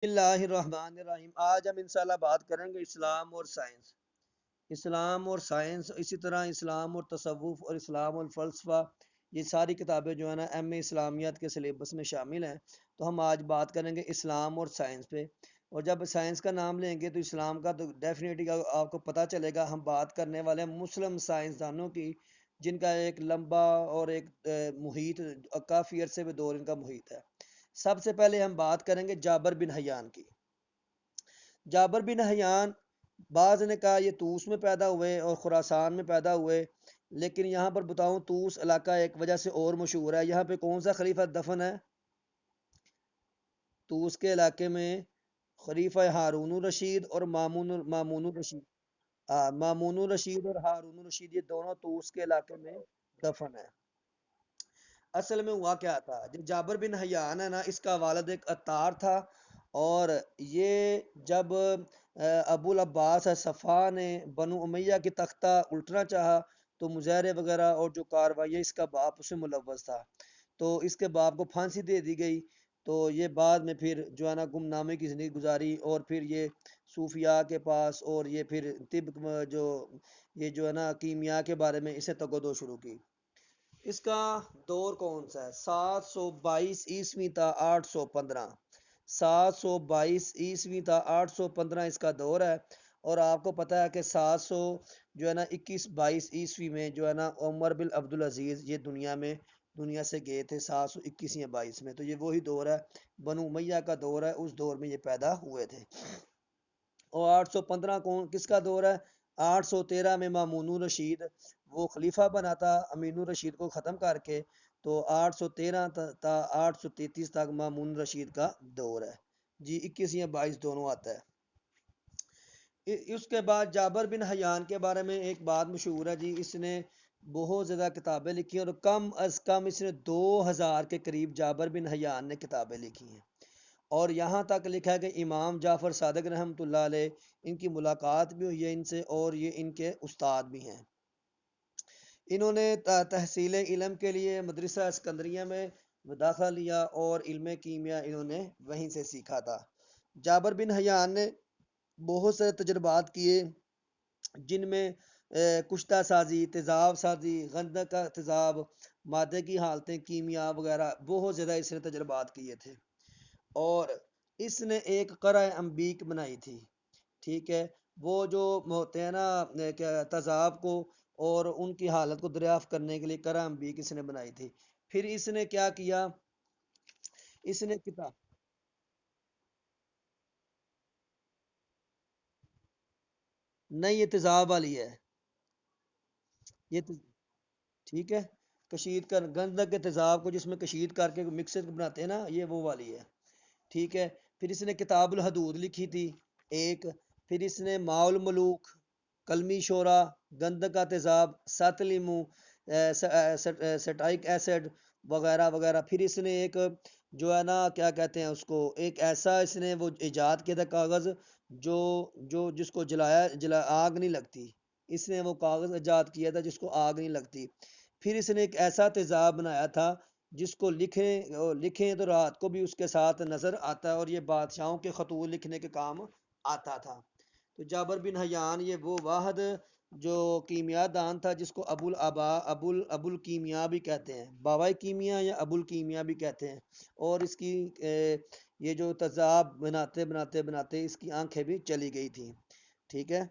اللہ الرحمن الرحیم۔ آج ہم انشاءاللہ بات کریں گے اسلام اور سائنس۔ اسلام اور سائنس، اسی طرح اسلام اور تصوف اور اسلام اور فلسفہ، یہ ساری کتابیں جو ہے نا ایم اے اسلامیات کے سلیبس میں شامل ہیں۔ تو ہم آج بات کریں گے اسلام اور سائنس پہ، اور جب سائنس کا نام لیں گے تو اسلام کا تو ڈیفینیٹلی آپ کو پتہ چلے گا ہم بات کرنے والے ہیں مسلم سائنسدانوں کی، جن کا ایک لمبا اور ایک محیط، کافی عرصے میں دور ان کا محیط ہے۔ سب سے پہلے ہم بات کریں گے جابر بن حیان کی۔ جابر بن حیان، بعض نے کہا یہ طوس میں پیدا ہوئے اور خراسان میں پیدا ہوئے، لیکن یہاں پر بتاؤں طوس علاقہ ایک وجہ سے اور مشہور ہے۔ یہاں پہ کون سا خلیفہ دفن ہے؟ طوس کے علاقے میں خلیفہ ہارون الرشید اور مامون الرشید، مامون الرشید اور ہارون الرشید، یہ دونوں طوس کے علاقے میں دفن ہے۔ اصل میں ہوا کیا تھا، جو جابر بن حیان ہے نا، اس کا والد ایک عطار تھا، اور یہ جب ابو العباس صفا نے بنو امیہ کی تختہ الٹنا چاہا تو مظاہرے وغیرہ اور جو کاروائی، اس کا باپ اس میں ملوث تھا، تو اس کے باپ کو پھانسی دے دی گئی۔ تو یہ بعد میں پھر جو ہے نا گمنامے کی زندگی گزاری، اور پھر یہ صوفیاء کے پاس، اور یہ پھر طب جو یہ جو ہے نا کیمیا کے بارے میں اسے تگودو شروع کی۔ اس کا دور کون سا ہے؟ 722 عیسوی تا 815، 722 عیسوی تا 815 اس کا دور ہے۔ اور آپ کو پتہ ہے کہ 700 جو ہے نا 21-22 عیسوی میں جو ہے نا عمر بن عبدالعزیز یہ دنیا سے گئے تھے 721 یا 22 میں، تو یہ وہی دور ہے، بنو امیہ کا دور ہے، اس دور میں یہ پیدا ہوئے تھے۔ اور 815 کس کا دور ہے؟ 813 میں مامون الرشید وہ خلیفہ بنا تھا امین الرشید کو ختم کر کے، تو 813 تا 833 تک مامون الرشید کا دور ہے جی، 21 یا 22 دونوں آتا ہے۔ اس کے بعد جابر بن حیان کے بارے میں ایک بات مشہور ہے جی، اس نے بہت زیادہ کتابیں لکھی ہیں، اور کم از کم اس نے 2000 کے قریب جابر بن حیان نے کتابیں لکھی ہیں۔ اور یہاں تک لکھا ہے کہ امام جعفر صادق رحمۃ اللہ علیہ ان کی ملاقات بھی ہوئی ہے ان سے، اور یہ ان کے استاد بھی ہیں۔ انہوں نے تحصیل علم کے لیے مدرسہ اسکندریہ میں داخلہ لیا، اور علم کیمیا انہوں نے وہیں سے سیکھا تھا۔ جابر بن حیان نے بہت سے تجربات کیے، جن میں کشتہ سازی، تیزاب سازی، گندک کا تیزاب، مادے کی حالتیں، کیمیا وغیرہ، بہت زیادہ اس نے تجربات کیے تھے۔ اور اس نے ایک قرع انبیک بنائی تھی، ٹھیک ہے، وہ جو ہوتے ہیں نا تذاب کو اور ان کی حالت کو دریافت کرنے کے لیے قرع انبیک اس نے بنائی تھی۔ پھر اس نے کیا کیا، اس نے کتاب، نہیں یہ تیزاب والی ہے، یہ ٹھیک ہے، کشید کر گندک کے تیزاب کو جس میں کشید کر کے مکسر بناتے ہیں نا، یہ وہ والی ہے، ٹھیک ہے۔ پھر اس نے کتاب الحدود لکھی تھی ایک، پھر اس نے ماء الملوک، کلمی شورا، گندک کا تیزاب، سات لیمو، سٹائک ایسڈ وغیرہ وغیرہ۔ پھر اس نے ایک جو ہے نا کیا کہتے ہیں اس کو، ایک ایسا اس نے وہ ایجاد کیا تھا کاغذ، جو جس کو جلا آگ نہیں لگتی، اس نے وہ کاغذ ایجاد کیا تھا جس کو آگ نہیں لگتی۔ پھر اس نے ایک ایسا تیزاب بنایا تھا جس کو لکھیں تو رات کو بھی اس کے ساتھ نظر آتا ہے، اور یہ بادشاہوں کے خطوط لکھنے کے کام آتا تھا۔ تو جابر بن حیان یہ وہ واحد جو کیمیا دان تھا جس کو ابو الکیمیا بھی کہتے ہیں، بابا کیمیا یا ابو الکیمیا بھی کہتے ہیں۔ اور اس کی یہ جو تذاب بناتے بناتے بناتے اس کی آنکھیں بھی چلی گئی تھیں، ٹھیک ہے۔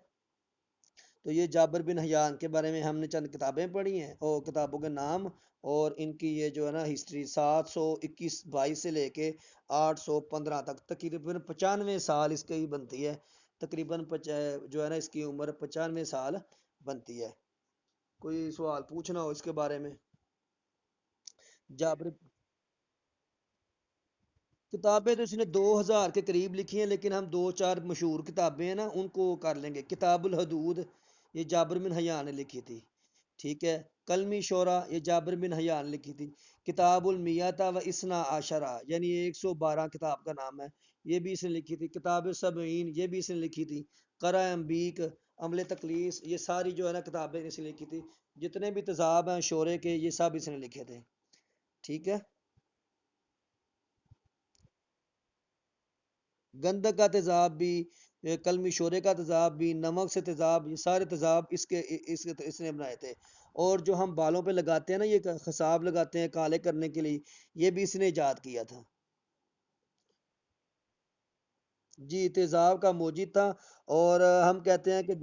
تو یہ جابر بن حیان کے بارے میں ہم نے چند کتابیں پڑھی ہیں، اور کتابوں کے نام اور ان کی یہ جو ہے نا ہسٹری، 721-22 سے لے کے 815 تک، تقریباً 95 سال اس کی بنتی ہے، تقریباً جو ہے نا اس کی عمر 95 سال بنتی ہے۔ کوئی سوال پوچھنا ہو اس کے بارے میں؟ جابر کتابیں تو اس نے 2000 کے قریب لکھی ہیں، لیکن ہم دو چار مشہور کتابیں ہیں نا ان کو کر لیں گے۔ کتاب الحدود یہ جابر بن حیان نے لکھی تھی، ٹھیک ہے۔ کلمی شورا یہ جابر بن حیان نے لکھی تھی۔ کتاب المیتا و اسنا عشرہ یعنی 112 کتاب کا نام ہے، یہ بھی اس نے لکھی تھی۔ کتاب سبعین یہ بھی اس نے لکھی تھی۔ قرع انبیک، عمل تقلیص، یہ ساری جو ہے نا کتابیں اس نے لکھی تھی۔ جتنے بھی تذاب ہیں شورے کے یہ سب اس نے لکھے تھے، ٹھیک ہے۔ گندک کا تیزاب بھی، کلمی شورے کا تیزاب بھی، نمک سے تیزاب، یہ سارے تیزاب اس نے بنائے تھے۔ اور جو ہم بالوں پہ لگاتے ہیں نا، یہ خساب لگاتے ہیں کالے کرنے کے لیے، یہ بھی اس نے ایجاد کیا تھا۔ جی تیزاب کا موجد تھا۔ اور ہم کہتے ہیں کہ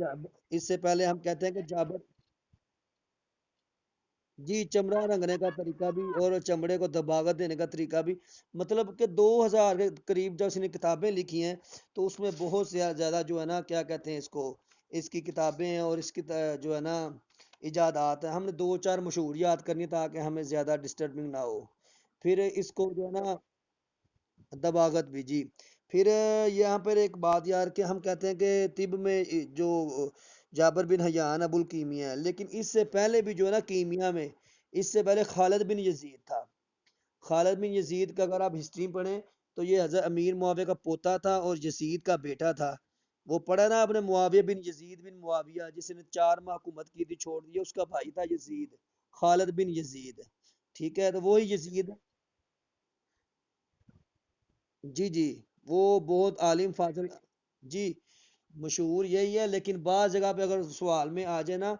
اس سے پہلے ہم کہتے ہیں کہ جابر، جی چمڑا رنگنے کا طریقہ بھی اور چمڑے کو دباغت دینے کا طریقہ بھی، مطلب کہ 2000 کے قریب جب اس نے کتابیں لکھی ہیں تو اس میں بہت زیادہ جو ہے نا کیا کہتے ہیں اس کو، اس کی کتابیں ہیں اور اس کی جو ہے نا ایجادات ہیں، ہم نے دو چار مشہور یاد کرنی تاکہ ہمیں زیادہ ڈسٹربنگ نہ ہو۔ پھر اس کو جو ہے نا دباغت بھی جی۔ پھر یہاں پر ایک بات یار کہ ہم کہتے ہیں کہ طب میں جو جابر بن حیان ابو الکیمیا ہے، لیکن اس سے پہلے بھی جو ہے نا کیمیا میں اس سے پہلے خالد بن یزید تھا۔ خالد بن یزید کا اگر آپ ہسٹری پڑھیں تو یہ حضرت امیر معاویہ کا پوتا تھا اور یزید کا بیٹا تھا۔ وہ پڑھا نا اپنے معاویہ بن یزید بن معاویہ جس نے 4 ماہ حکومت کی تھی چھوڑ دی، اس کا بھائی تھا یزید، خالد بن یزید، ٹھیک ہے، تو وہی یزید، جی جی، وہ بہت عالم فاضل، جی مشہور یہی ہے، لیکن بعض جگہ پہ اگر سوال میں آ جائے نا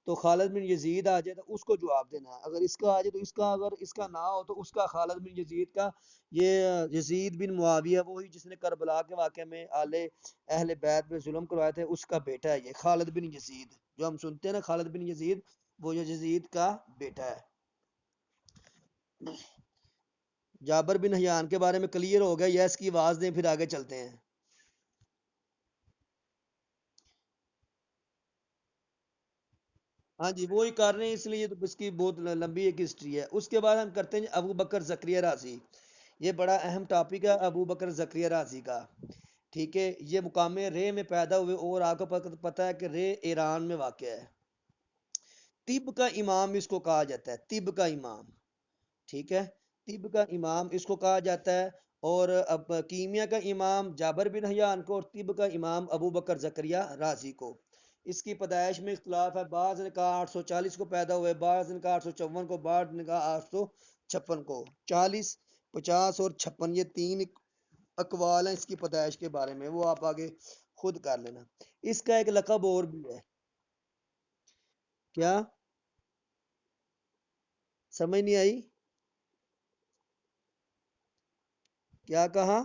تو خالد بن یزید آ جائے تو اس کو جواب دینا ہے، اگر اس کا آ جائے تو اس کا، اگر اس کا نہ ہو تو اس کا خالد بن یزید کا، یہ یزید بن معاویہ وہی جس نے کربلا کے واقعے میں آلے اہل بیت پہ ظلم کروائے تھے، اس کا بیٹا ہے یہ خالد بن یزید، جو ہم سنتے ہیں نا خالد بن یزید، وہ یزید کا بیٹا ہے۔ جابر بن حیان کے بارے میں کلیئر ہو گیا، یس کی آواز دیں پھر آگے چلتے ہیں۔ ہاں جی وہی کر رہے ہیں، اس لیے تو اس کی بہت لمبی ایک ہسٹری ہے۔ اس کے بعد ہم کرتے ہیں ابو بکر زکریا رازی، یہ بڑا اہم ٹاپک ہے ابو بکر زکریا رازی کا، ٹھیک ہے، یہ مقام رے میں پیدا ہوئے اور آپ کو پتہ ہے کہ رے ایران میں واقع ہے۔ طب کا امام اس کو کہا جاتا ہے، طب کا امام، ٹھیک ہے، طب کا امام اس کو کہا جاتا ہے۔ اور اب کیمیا کا امام جابر بن حیان کو اور طب کا امام ابو بکر زکریا رازی کو۔ اس کی پیدائش میں اختلاف ہے، بعض نے کہا 840 کو پیدا ہوئے، بعض نے کہا 854 کو، بعض نے کہا 856 کو، 40، 50 اور 56 یہ تین اقوال ہیں اس کی پیدائش کے بارے میں، وہ آپ آگے خود کر لینا۔ اس کا ایک لقب اور بھی ہے، کیا سمجھ نہیں آئی؟ کیا کہا؟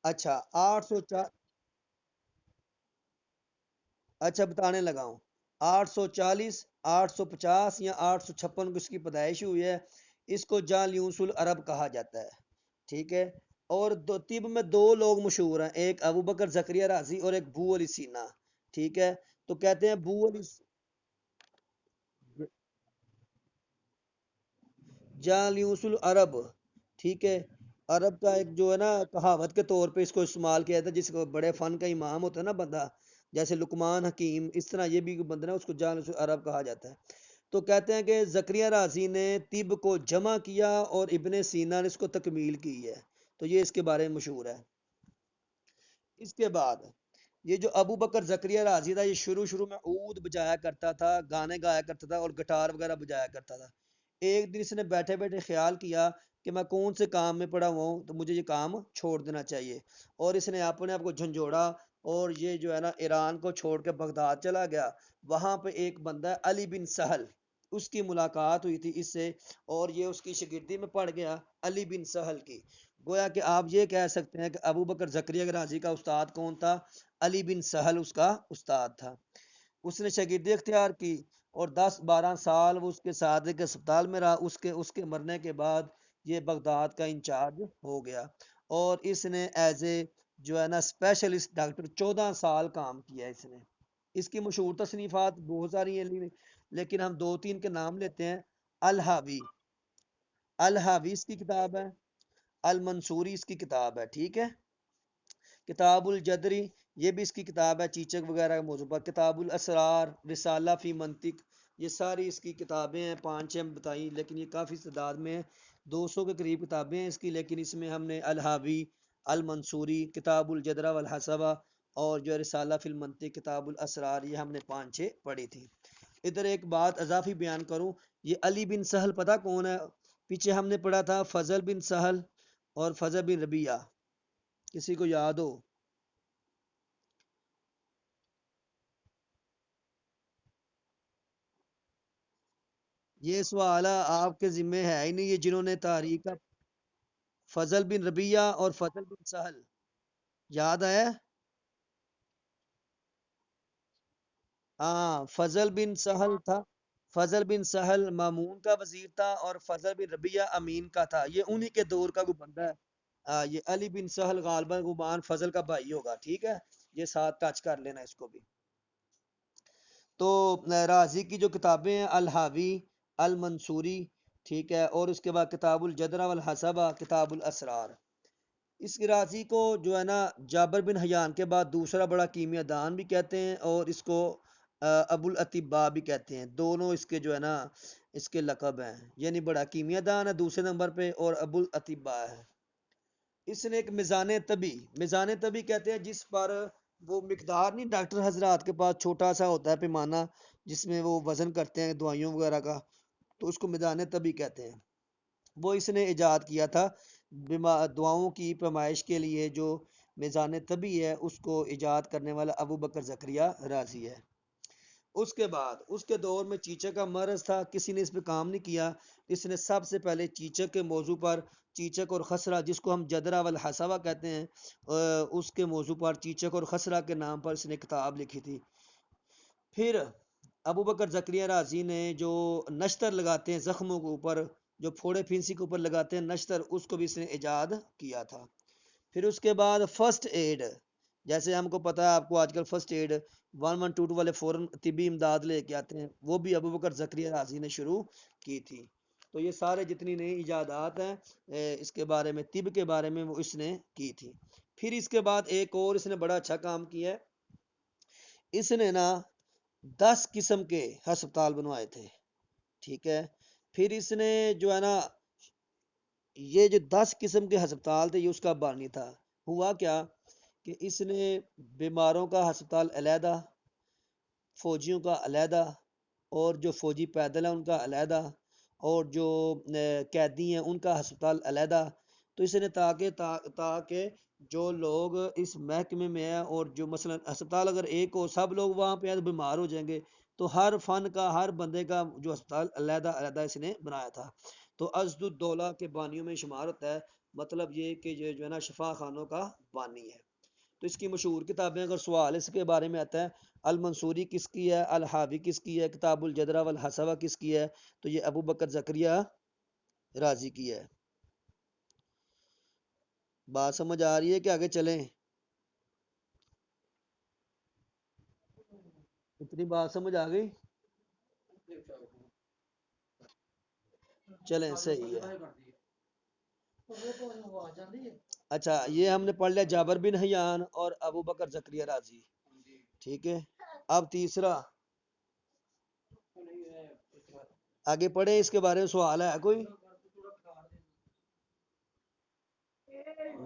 اچھا 804، اچھا بتانے لگا ہوں، 840، 850 یا 856 کو اس کی پیدائش ہوئی ہے۔ اس کو جالیوس العرب کہا جاتا ہے، ٹھیک ہے۔ اور دو طب میں دو لوگ مشہور ہیں، ایک ابو بکر زکریا رازی اور ایک بو علی سینا، ٹھیک ہے۔ تو کہتے ہیں بو علی، جالیوس العرب، ٹھیک ہے، عرب کا ایک جو ہے نا کہاوت کے طور پہ اس کو استعمال کیا تھا، جس کو بڑے فن کا امام ہوتا ہے نا بندہ، جیسے لقمان حکیم، اس طرح یہ بھی بندہ نا اس کو جالیوس العرب کہا جاتا ہے۔ تو کہتے ہیں کہ زکریا رازی نے طب کو جمع کیا اور ابن سینا نے اس کو تکمیل کی ہے، تو یہ اس کے بارے میں مشہور ہے۔ اس کے بعد یہ جو ابو بکر زکریا رازی تھا، یہ شروع میں عود بجایا کرتا تھا، گانے گایا کرتا تھا اور گٹار وغیرہ بجایا کرتا تھا۔ ایک دن اس نے بیٹھے بیٹھے خیال کیا کہ میں کون سے کام میں پڑا ہوا ہوں تو مجھے یہ کام چھوڑ دینا چاہیے، اور اس نے اپنے آپ کو جھنجھوڑا اور یہ جو ہے نا ایران کو چھوڑ کے بغداد چلا گیا۔ وہاں پہ ایک بندہ ہے علی بن سہل، اس کی ملاقات ہوئی تھی اس سے، اور یہ اس کی شاگردی میں پڑ گیا علی بن سہل کی۔ گویا کہ آپ یہ کہہ سکتے ہیں کہ ابو بکر زکریا رازی کا استاد کون تھا؟ علی بن سہل اس کا استاد تھا۔ اس نے شاگردی اختیار کی اور 10 12 سال وہ اس کے ساتھ ایک اسپتال میں رہا، اس کے مرنے کے بعد یہ بغداد کا انچارج ہو گیا، اور اس نے ایز اے جو ہے نا اسپیشلسٹ ڈاکٹر 14 سال کام کیا اس نے۔ اس کی مشہور تصنیفات بہت ساری ہیں، لیکن ہم دو تین کے نام لیتے ہیں۔ الحاوی، الحاوی اس کی کتاب ہے، المنصوری اس کی کتاب ہے، ٹھیک ہے۔ کتاب الجدری یہ بھی اس کی کتاب ہے، چیچک وغیرہ کا موضوع پر، کتاب الاسرار، رسالہ فی منطق، یہ ساری اس کی کتابیں ہیں، 5 6 ہم بتائیں لیکن یہ کافی تعداد میں ہیں، 200 کے قریب کتابیں ہیں اس کی، لیکن اس میں ہم نے الحاوی، المنصوری، کتاب الجدرہ والحسبہ اور جو رسالہ فی المنطق، کتاب الاسرار، یہ ہم نے 5 6 پڑھی تھی۔ ادھر ایک بات اضافی بیان کروں، یہ علی بن سہل پتہ کون ہے؟ پیچھے ہم نے پڑھا تھا فضل بن سہل اور فضل بن ربیہ، کسی کو یاد ہو؟ یہ سوال آپ کے ذمے ہے ہی نہیں، یہ جنہوں نے تاریخ کا فضل بن ربیہ اور فضل بن سہل، یاد ہے؟ ہاں، فضل بن سہل تھا، فضل بن سہل مامون کا وزیر تھا اور فضل بن ربیہ امین کا تھا، یہ انہی کے دور کا کوئی بندہ ہے۔ یہ علی بن سہل غالباً گمان فضل کا بھائی ہوگا، ٹھیک ہے؟ یہ ساتھ ٹچ کر لینا اس کو بھی۔ تو رازی کی جو کتابیں ہیں، الحاوی، المنصوری، ٹھیک ہے، اور اس کے بعد کتاب الجدرہ والحسبہ، کتاب الاسرار۔ اس رازی کو جو ہے نا جابر بن حیان کے بعد دوسرا بڑا کیمیا دان بھی کہتے ہیں، اور اس کو ابو الاطباء بھی کہتے ہیں، دونوں اس کے جو ہے نا اس کے لقب ہیں، یعنی بڑا کیمیا دان ہے دوسرے نمبر پہ، اور ابو الاطباء ہے۔ اس نے ایک میزان طبی، میزان طبی کہتے ہیں جس پر وہ مقدار نہیں، ڈاکٹر حضرات کے پاس چھوٹا سا ہوتا ہے پیمانہ جس میں وہ وزن کرتے ہیں دوائیوں وغیرہ کا، تو اس کو میزان طبی کہتے ہیں، وہ اس نے ایجاد کیا تھا دعاؤں کی پیمائش کے لیے۔ جو میزان طبی ہے اس کو ایجاد کرنے والا ابو بکر زکریا رازی ہے۔ اس کے بعد اس کے دور میں چیچک کا مرض تھا، کسی نے اس پہ کام نہیں کیا، اس نے سب سے پہلے چیچک کے موضوع پر، چیچک اور خسرہ جس کو ہم جدرہ والحسبہ کہتے ہیں، اس کے موضوع پر، چیچک اور خسرہ کے نام پر اس نے کتاب لکھی تھی۔ پھر ابو بکر زکریا رازی نے جو نشتر لگاتے ہیں زخموں کے اوپر، جو پھوڑے پھنسی کے اوپر لگاتے ہیں نشتر، اس کو بھی اس نے ایجاد کیا تھا۔ پھر اس کے بعد فرسٹ ایڈ، جیسے ہم کو پتا ہے، آپ کو آج کل فرسٹ ایڈ 1122 والے فوراً طبی امداد لے کے آتے ہیں، وہ بھی ابو بکر زکریا رازی نے شروع کی تھی۔ تو یہ سارے جتنی نئی ایجادات ہیں اس کے بارے میں، طب کے بارے میں، وہ اس نے کی تھی۔ پھر اس کے بعد ایک اور اس نے بڑا اچھا کام کیا ہے، اس نے نا 10 قسم کے ہسپتال بنوائے تھے، ٹھیک ہے؟ پھر اس نے جو ہے نا یہ جو 10 قسم کے ہسپتال تھے، یہ اس کا بانی تھا۔ ہوا کیا کہ اس نے بیماروں کا ہسپتال علیحدہ، فوجیوں کا علیحدہ، اور جو فوجی پیدل ہیں ان کا علیحدہ، اور جو قیدی ہیں ان کا ہسپتال علیحدہ۔ تو اس نے تاکہ جو لوگ اس محکمے میں ہیں، اور جو مثلا ہسپتال اگر ایک ہو، سب لوگ وہاں پہ بیمار ہو جائیں گے، تو ہر فن کا، ہر بندے کا جو ہسپتال علیحدہ علیحدہ اس نے بنایا تھا۔ تو اسد الدولہ کے بانیوں میں شمار ہوتا ہے، مطلب یہ کہ یہ جو ہے نا شفا خانوں کا بانی ہے۔ تو اس کی مشہور کتابیں، اگر سوال اس کے بارے میں آتا ہے، المنصوری کس کی ہے، الحاوی کس کی ہے، کتاب الجدرہ والحسبہ کس کی ہے، تو یہ ابو بکر زکریا رازی کی ہے۔ بات سمجھ آ رہی ہے کہ آگے چلیں؟ اتنی بات سمجھ آ گئی؟ چلیں صحیح ہے۔ اچھا، یہ ہم نے پڑھ لیا جابر بن حیان اور ابو بکر زکریا رازی، ٹھیک ہے؟ اب تیسرا آگے پڑھیں، اس کے بارے میں سوال ہے کوئی؟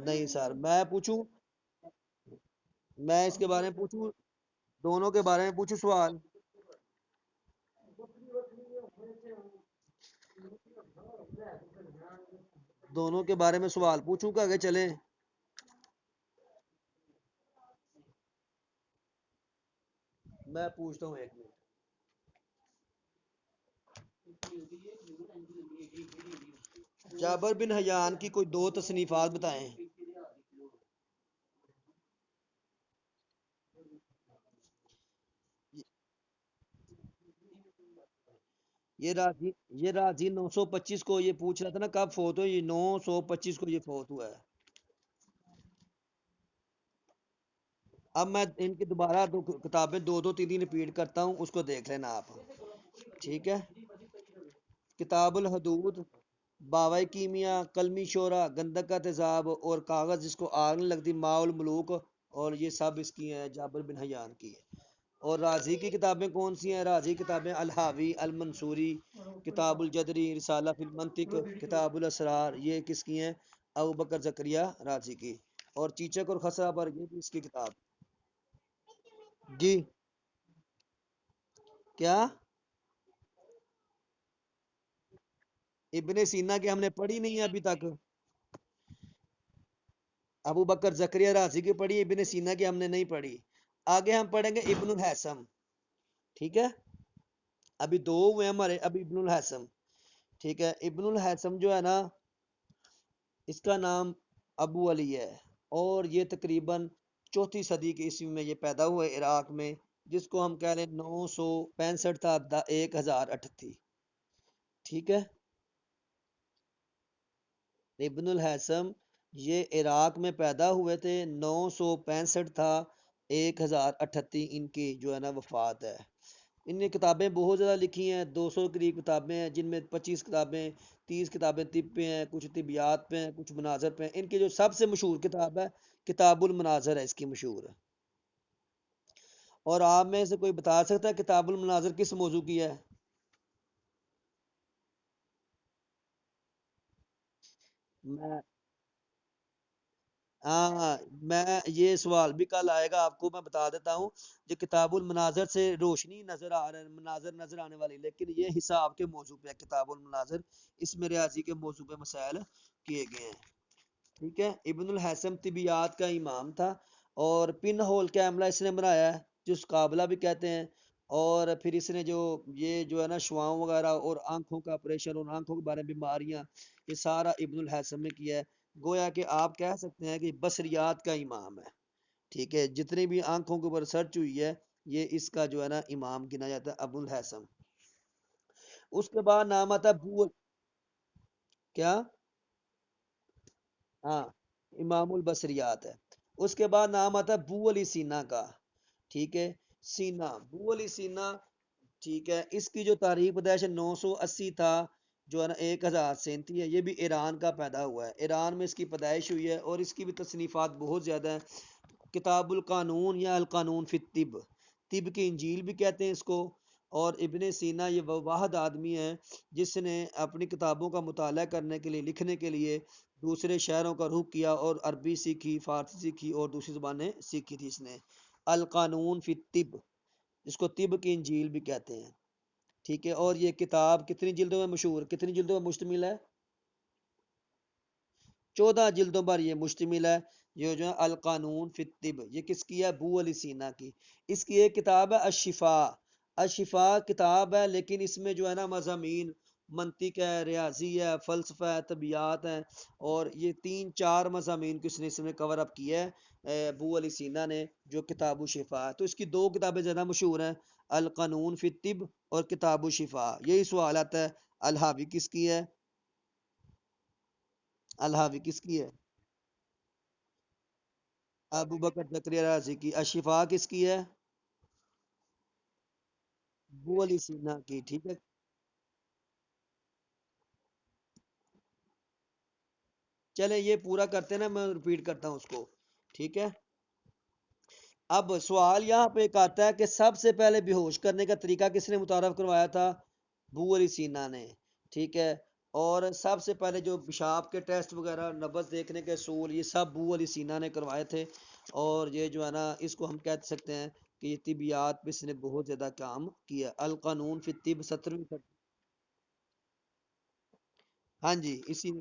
نہیں سر، میں پوچھوں؟ میں اس کے بارے میں پوچھوں، دونوں کے بارے میں پوچھوں سوال؟ دونوں کے بارے میں سوال پوچھوں کہ آگے چلیں؟ میں پوچھتا ہوں، ایک منٹ۔ جابر بن حیان کی کوئی دو تصنیفات بتائیں۔ یہ راضی 925 کو یہ پوچھ رہا تھا نا کب فوت ہو، یہ 925 کو یہ فوت ہوا ہے۔ اب میں ان کی دوبارہ دو کتابیں دو دو تین تین ریپیٹ کرتا ہوں، اس کو دیکھ لینا آپ، ٹھیک ہے؟ کتاب الحدود، باوائے کیمیا، قلمی شورا، گندک کا تیزاب، اور کاغذ جس کو آگ نہیں لگتی، ماء الملوک، اور یہ سب اس کی ہیں، جابر بن حیان کی ہے۔ اور رازی کی کتابیں کون سی ہیں؟ رازی کتابیں الحاوی، المنصوری، کتاب الجدری، رسالہ فی المنطق، کتاب الاسرار، یہ کس کی ہیں؟ ابو بکر زکریا رازی کی۔ اور چیچک اور خسرہ پر یہ بھی اس کی کتاب۔ جی کیا؟ ابن سینا کی ہم نے پڑھی نہیں ہے ابھی تک؟ ابو بکر زکریا رازی کی پڑھی، ابن سینا کی ہم نے نہیں پڑھی. آگے ہم پڑھیں گے ابن الحسم. ٹھیک ہے، ابھی دو ہوئے ہمارے. ابھی ابن الحسم، ٹھیک ہے. ابن الحسم جو ہے نا، اس کا نام ابو علی ہے، اور یہ تقریباً چوتھی صدی کے عیسوی میں یہ پیدا ہوئے عراق میں، جس کو ہم کہہ لیں 965 تا 1008 تھی. ٹھیک ہے. ابن الحسم یہ عراق میں پیدا ہوئے تھے، 965 تھا، 1038 ان کی جو ہے نا وفات ہے. ان نے کتابیں بہت زیادہ لکھی ہیں، 200 قریب کتابیں ہیں، جن میں 25 کتابیں، 30 کتابیں طب پہ ہیں، کچھ طبیات پہ ہیں، کچھ مناظر پہ ہیں. ان کی جو سب سے مشہور کتاب ہے کتاب المناظر ہے، اس کی مشہور ہے. اور آپ میں سے کوئی بتا سکتا ہے کتاب المناظر کس موضوع کی ہے؟ میں ہاں، میں یہ سوال بھی کل آئے گا، آپ کو میں بتا دیتا ہوں. یہ کتاب المناظر سے روشنی نظر آ رہا ہے، مناظر نظر آنے والی، لیکن یہ حساب کے موضوع پہ ہے کتاب المناظر. اس میں ریاضی کے موضوع پہ مسائل کیے گئے ہیں. ٹھیک ہے. ابن الحسم طبیات کا امام تھا، اور پن ہول کا عملہ اس نے بنایا ہے، جس قابلہ بھی کہتے ہیں. اور پھر اس نے جو یہ جو ہے نا شواؤں وغیرہ اور آنکھوں کا آپریشن اور آنکھوں کے بارے میں بیماریاں، یہ سارا ابن الحسم نے کیا ہے. گویا کہ آپ کہہ سکتے ہیں کہ بصریات کا امام ہے. ٹھیک ہے، جتنی بھی آنکھوں کے اوپر سرچ ہوئی ہے، یہ اس کا جو ہے نا امام گنا جاتا ہے، ابو الحسم. اس کے بعد نام آتا ہے کیا؟ ہاں، امام البصریات ہے. اس کے بعد نام آتا ہے بو علی سینا کا. ٹھیک ہے. سینا، بو علی سینا. ٹھیک ہے. اس کی جو تاریخ پیدائش ہے 980 تھا، جو ہے نا 1037 ہے. یہ بھی ایران کا پیدا ہوا ہے، ایران میں اس کی پیدائش ہوئی ہے، اور اس کی بھی تصنیفات بہت زیادہ ہیں. کتاب القانون یا القانون فی الطب، طب کی انجیل بھی کہتے ہیں اس کو. اور ابن سینا یہ وہ واحد آدمی ہے جس نے اپنی کتابوں کا مطالعہ کرنے کے لیے، لکھنے کے لیے دوسرے شہروں کا رخ کیا، اور عربی سیکھی، فارسی سیکھی، اور دوسری زبانیں سیکھی تھی اس نے. القانون فی الطب، جس کو طب کی انجیل بھی کہتے ہیں. ٹھیک ہے. اور یہ کتاب کتنی جلدوں میں مشہور، کتنی جلدوں میں مشتمل ہے؟ 14 جلدوں پر یہ مشتمل ہے. یہ جو ہے القانون فی الطب، یہ کس کی ہے؟ ابو علی سینا کی. اس کی ایک کتاب ہے الشفاء. الشفاء کتاب ہے، لیکن اس میں جو ہے نا مضامین منطق ہے، ریاضی ہے، فلسفہ ہے، طبیعت ہے، اور یہ 3 4 مضامین کو اس نے کور اپ کیا ہے ابو علی سینا نے، جو کتاب الشفاء ہے. تو اس کی دو کتابیں زیادہ مشہور ہیں، القانون فی الطب اور کتاب الشفاء. یہی سوال آتا ہے، الحاوی کس کی ہے؟ الحاوی کس کی ہے؟ ابو بکر زکریا رازی کی. الشفاء کس کی ہے؟ ابو علی سینا کی. ٹھیک ہے. چلے یہ پورا کرتے ہیں نا، میں ریپیٹ کرتا ہوں اس کو. ٹھیک ہے. اب سوال یہاں پہ ایک آتا ہے کہ سب سے پہلے بے ہوش کرنے کا طریقہ کس نے متعارف کروایا تھا؟ ابو علی سینا نے. ٹھیک ہے. اور سب سے پہلے جو پیشاب کے ٹیسٹ وغیرہ، نبض دیکھنے کے اصول، یہ سب ابو علی سینا نے کروائے تھے. اور یہ جو ہے نا، اس کو ہم کہہ سکتے ہیں کہ یہ طبیات پہ اس نے بہت زیادہ کام کیا. القانون فی الطب 17ویں. ہاں جی، اسی نے.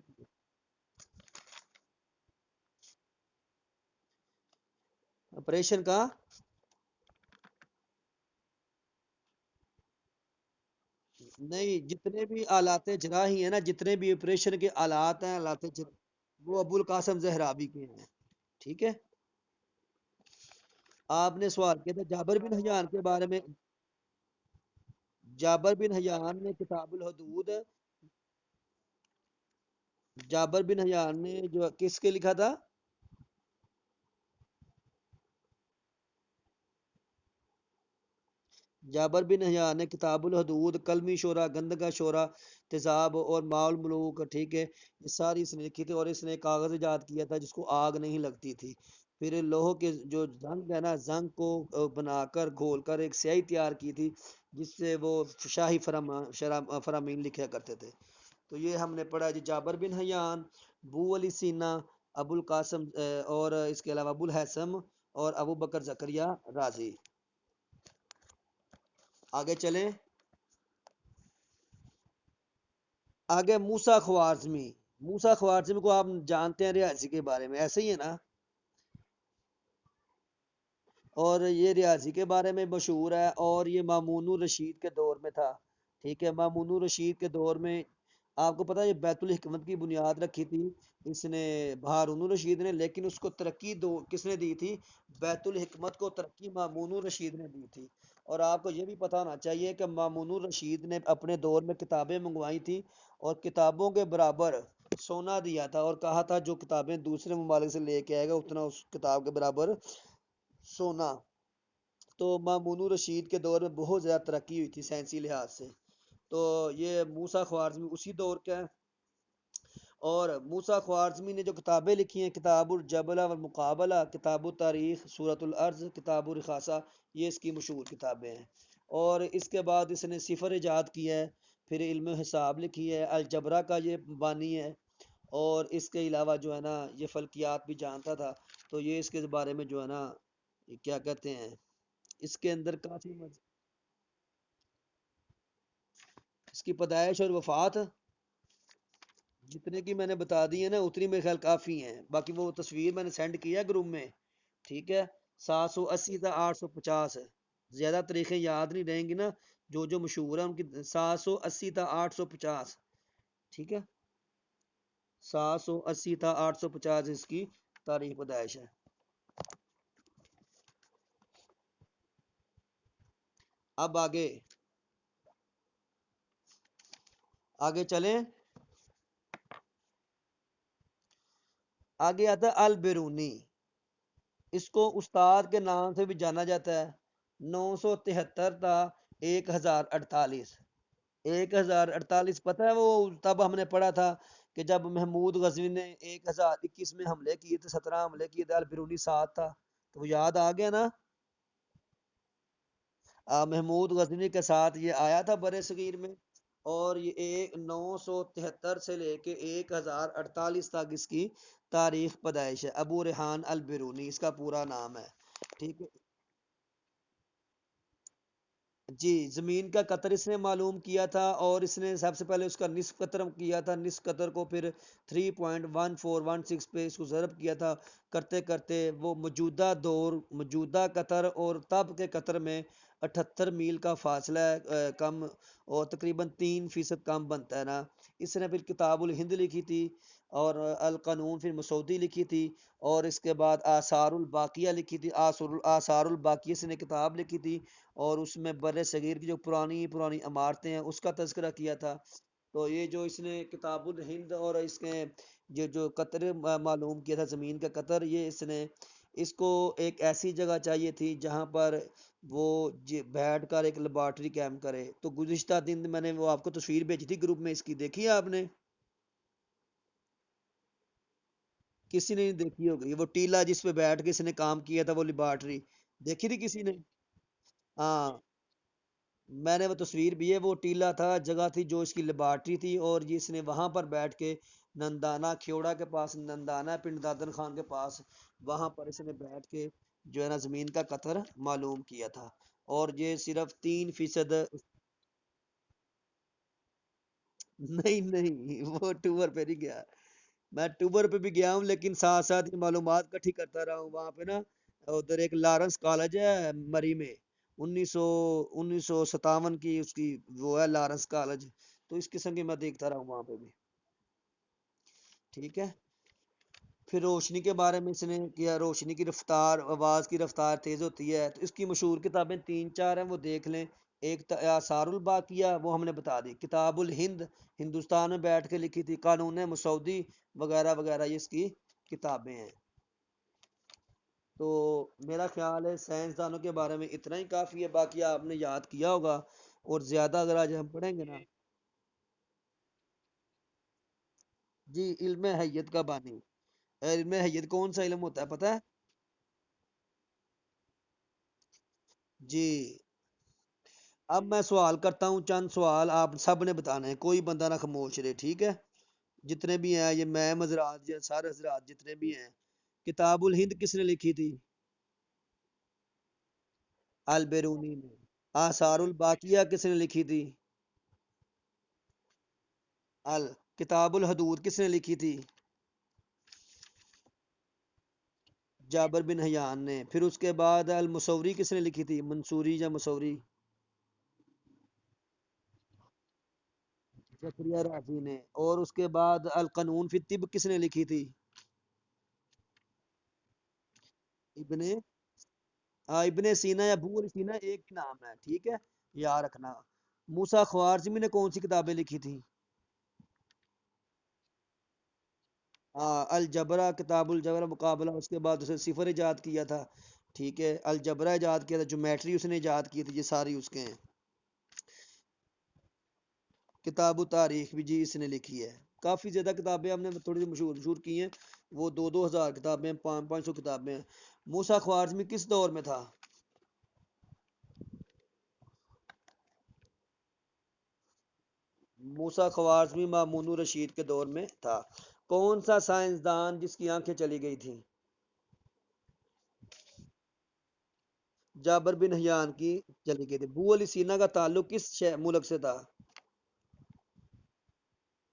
آپریشن کا نہیں، جتنے بھی آلات جراحی ہیں نا، جتنے بھی آپریشن کے آلات ہیں، وہ ابو القاسم زہرابی کے ہیں. ٹھیک ہے. آپ نے سوال کیا تھا جابر بن حیان کے بارے میں. جابر بن حیان نے کتاب الحدود، جابر بن حیان نے جو کس کے لکھا تھا؟ جابر بن حیان نے کتاب الحدود، کلمی شورا، گندگا شورا، تیزاب اور ماء الملوک. ٹھیک ہے. یہ ساری اس نے لکھی تھی، اور اس نے کاغذ ایجاد کیا تھا جس کو آگ نہیں لگتی تھی. پھر لوہوں کے جو زنگ ہے نا، زنگ کو بنا کر گھول کر ایک سیاہی تیار کی تھی، جس سے وہ شاہی فرامین لکھا کرتے تھے. تو یہ ہم نے پڑھا جی، جابر بن حیان، بو علی سینا، ابو القاسم، اور اس کے علاوہ ابو الحسم اور ابو بکر زکریا رازی. آگے چلیں. آگے موسیٰ خوارزمی. موسیٰ خوارزمی کو آپ جانتے ہیں ریاضی کے بارے میں، ایسے ہی ہے نا؟ اور یہ ریاضی کے بارے میں مشہور ہے، اور یہ مامون الرشید کے دور میں تھا، ٹھیک ہے، مامون الرشید کے دور میں آپ کو پتا ہے یہ بیت الحکمت کی بنیاد رکھی تھی اس نے، ہارون الرشید نے، لیکن اس کو ترقی دو کس نے دی تھی؟ بیت الحکمت کو ترقی مامون الرشید نے دی تھی۔ اور آپ کو یہ بھی پتا ہونا چاہیے کہ مامون الرشید نے اپنے دور میں کتابیں منگوائی تھی، اور کتابوں کے برابر سونا دیا تھا، اور کہا تھا جو کتابیں دوسرے ممالک سے لے کے آئے گا اتنا اس کتاب کے برابر سونا۔ تو مامون الرشید کے دور میں بہت زیادہ ترقی ہوئی تھی سائنسی لحاظ سے۔ تو یہ موسیٰ خوارزمی اسی دور کا ہے۔ اور موسیٰ خوارزمی نے جو کتابیں لکھی ہیں، کتاب الجبلہ والمقابلہ، کتاب التاریخ، سورۃ الارض، کتاب الرخاصہ، یہ اس کی مشہور کتابیں ہیں۔ اور اس کے بعد اس نے صفر ایجاد کیا ہے، پھر علم حساب لکھی ہے، الجبرا کا یہ بانی ہے، اور اس کے علاوہ جو ہے نا یہ فلکیات بھی جانتا تھا، تو یہ اس کے بارے میں جو ہے نا کیا کہتے ہیں، اس کے اندر کافی اس کی پیدائش اور وفات جتنے کی میں نے بتا دی ہے نا اتنی میرے خیال کافی ہیں، باقی وہ تصویر میں نے سینڈ کیا گروپ میں، ٹھیک ہے، 780 تا 850 ہے، زیادہ تاریخیں یاد نہیں رہیں گی نا، جو جو مشہور ہیں ان کی 780 تا 850، ٹھیک ہے، 780 تا 850 اس کی تاریخ پیدائش ہے۔ اب آگے آگے چلیں، آگے آتا ہے البیرونی، اس کو استاد کے نام سے بھی جانا جاتا ہے، 973 تا 1048، 1048 پتہ ہے وہ تب ہم نے پڑھا تھا کہ جب محمود غزنوی نے 1021 میں حملے کیے تھے، 17 حملے کیے تھے، البیرونی ساتھ تھا، تو وہ یاد آ گیا نا؟ محمود غزنوی کے ساتھ یہ آیا تھا برے صغیر میں، اور یہ 973 سے لے کے 1048 تک اس کی تاریخ پیدائش ہے، ابو ریحان البیرونی اس کا پورا نام ہے، ٹھیک ہے جی۔ زمین کا قطر اس نے معلوم کیا تھا، اور اس نے سب سے پہلے اس کا نصف قطر کیا تھا، نصف قطر کو پھر 3.1416 پہ اس کو ضرب کیا تھا، کرتے کرتے وہ موجودہ دور، موجودہ قطر اور تب کے قطر میں 78 میل کا فاصلہ ہے، کم، اور تقریباً 3% کم بنتا ہے نا۔ اس نے پھر کتاب الہند لکھی تھی، اور القانون پھر مسعودی لکھی تھی، اور اس کے بعد آثار الباقیہ لکھی تھی، آثار الباقیہ سے نے کتاب لکھی تھی، اور اس میں بر صغیر کی جو پرانی پرانی عمارتیں ہیں اس کا تذکرہ کیا تھا۔ تو یہ جو اس نے کتاب الہند اور اس کے جو قطر معلوم کیا تھا زمین کا قطر، یہ اس نے اس کو ایک ایسی جگہ چاہیے تھی جہاں پر وہ بیٹھ کر ایک لیبارٹری قائم کرے، تو گزشتہ دن میں نے وہ آپ کو تصویر بھیجی تھی گروپ میں، اس کی دیکھی ہے آپ نے؟ کسی نے نہیں دیکھی ہوگی، وہ ٹیلا جس پہ بیٹھ کے اس نے کام کیا تھا وہ لیبارٹری دیکھی تھی کسی نے؟ ہاں، میں نے وہ تصویر بھی ہے، وہ ٹیلا تھا، جگہ تھی جو اس کی لیبارٹری تھی، اور جس نے وہاں پر بیٹھ کے نندانہ کھیوڑا کے پاس، نندانہ پنڈ دادن خان کے پاس، وہاں پر اس نے بیٹھ کے جو ہے نا زمین کا قطر معلوم کیا تھا، اور یہ صرف 3%۔ نہیں نہیں، وہ ٹور پہ نہیں گیا، میں ٹور پہ بھی گیا ہوں، لیکن ساتھ ساتھ یہ معلومات کٹھی کرتا رہا ہوں وہاں پہ نا، ادھر ایک لارنس کالج ہے مری میں، 1957 کی اس کی وہ ہے لارنس کالج، تو اس قسم کی میں دیکھتا رہا ہوں وہاں پہ بھی، ٹھیک ہے۔ پھر روشنی کے بارے میں اس نے کیا، روشنی کی رفتار، آواز کی رفتار تیز ہوتی ہے، تو اس کی مشہور کتابیں 3 4 ہیں، وہ دیکھ لیں۔ ایک آثار الباقیہ وہ ہم نے بتا دی، کتاب الہند ہندوستان میں بیٹھ کے لکھی تھی، قانون مسعودی وغیرہ وغیرہ یہ اس کی کتابیں ہیں۔ تو میرا خیال ہے سائنسدانوں کے بارے میں اتنا ہی کافی ہے، باقی آپ نے یاد کیا ہوگا، اور زیادہ اگر آج ہم پڑھیں گے نا۔ جی، علم حیت کا بانی، علم حیت کون سا علم ہوتا ہے پتہ ہے؟ جی، اب میں سوال کرتا ہوں، چند سوال آپ سب نے بتانا ہے، کوئی بندہ نہ خاموش رہے، ٹھیک ہے؟ جتنے بھی ہیں یہ میں حضرات یا سارے حضرات جتنے بھی ہیں، کتاب الہند کس نے لکھی تھی؟ البیرونی نے۔ آثار الباقیہ کس نے لکھی تھی؟ ال کتاب الحدود کس نے لکھی تھی؟ جابر بن حیان نے. پھر اس کے بعد المصوری کس نے لکھی تھی؟ منصوری یا مصوری؟ زکریا رازی نے. اور اس کے بعد القانون فی الطب کس نے لکھی تھی؟ ابن ابن سینا یا ابو علی سینا ایک ہی نام ہے، ٹھیک ہے، یاد رکھنا. موسیٰ خوارزمی نے کون سی کتابیں لکھی تھی؟ الجبرا، کتاب الجبرا مقابلہ. اس کے بعد اسے صفر ایجاد کیا تھا، ٹھیک ہے. الجبرا ایجاد کیا تھا، جومیٹری اس نے ایجاد کی تھی، یہ ساری اس کے ہیں. کتاب و تاریخ بھی جی اس نے لکھی ہے. کافی زیادہ کتابیں ہم نے تھوڑی سی مشہور مشہور کی ہیں، وہ دو دو ہزار کتابیں، پانچ پانچ سو کتابیں ہیں. موسیٰ خوارزمی کس دور میں تھا؟ موسیٰ خوارزمی مامون الرشید کے دور میں تھا. کون سا سائنسدان جس کی آنکھیں چلی گئی تھیں؟ جابر بن حیان کی چلی گئی تھی. ابو علی سینا کا تعلق کس ملک سے تھا؟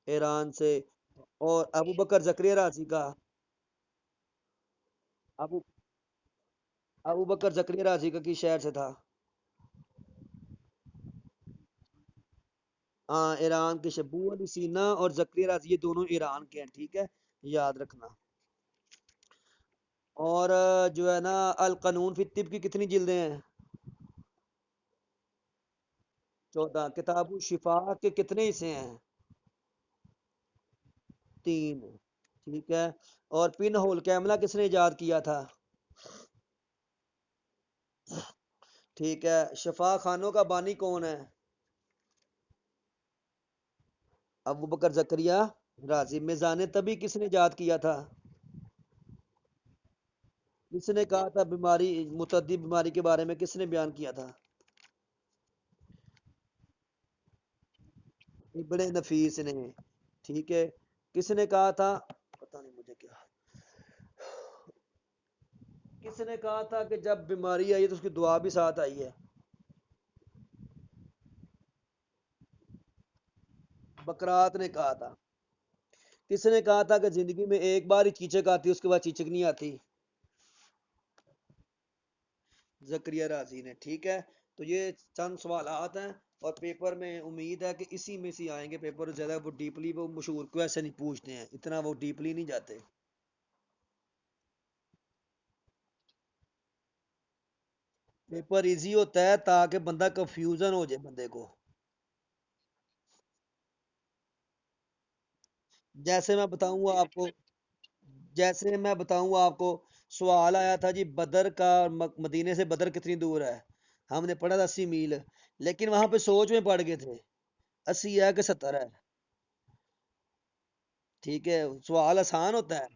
ایران سے. اور ابو بکر زکریا رازی کا؟ ابو ابو بکر زکریا رازی کا کس شہر سے تھا؟ ہاں ایران کے. شبو علی سینا اور زکریا رازی یہ دونوں ایران کے ہیں، ٹھیک ہے، یاد رکھنا. اور جو ہے نا القانون فی الطب کی کتنی جلدیں ہیں؟ 14. کتاب الشفا کے کتنے حصے ہیں؟ 3. ٹھیک ہے. اور پن ہول کیملہ کس نے ایجاد کیا تھا؟ ٹھیک ہے. شفا خانوں کا بانی کون ہے؟ ابو بکر زکریا رازی. میزان طبی کس نے ایجاد کیا تھا؟ کس نے کہا تھا بیماری، متعدی بیماری کے بارے میں کس نے بیان کیا تھا؟ ابن نفیس نے. ٹھیک ہے. کس نے کہا تھا، پتہ نہیں مجھے کیا، کس نے کہا تھا کہ جب بیماری آئی ہے تو اس کی دعا بھی ساتھ آئی ہے؟ بکرات نے کہا تھا. کس نے کہا تھا کہ زندگی میں ایک بار ہی چیچک آتی ہے، اس کے بعد چیچک نہیں آتی؟ زکریا رازی نے. ٹھیک ہے. تو یہ چند سوالات ہیں، اور پیپر میں امید ہے کہ اسی میں سے آئیں گے. پیپر زیادہ وہ ڈیپلی وہ مشہور کو ایسے نہیں پوچھتے ہیں، اتنا وہ ڈیپلی نہیں جاتے. پیپر ایزی ہوتا ہے تاکہ بندہ کنفیوژن ہو جائے بندے کو. جیسے میں بتاؤں گا آپ کو جیسے میں بتاؤں گا آپ کو، سوال آیا تھا جی بدر کا، مدینے سے بدر کتنی دور ہے؟ ہم نے پڑھا تھا 80 میل، لیکن وہاں پہ سوچ میں پڑ گئے تھے 80 ہے کہ 70 ہے. ٹھیک ہے، سوال آسان ہوتا ہے.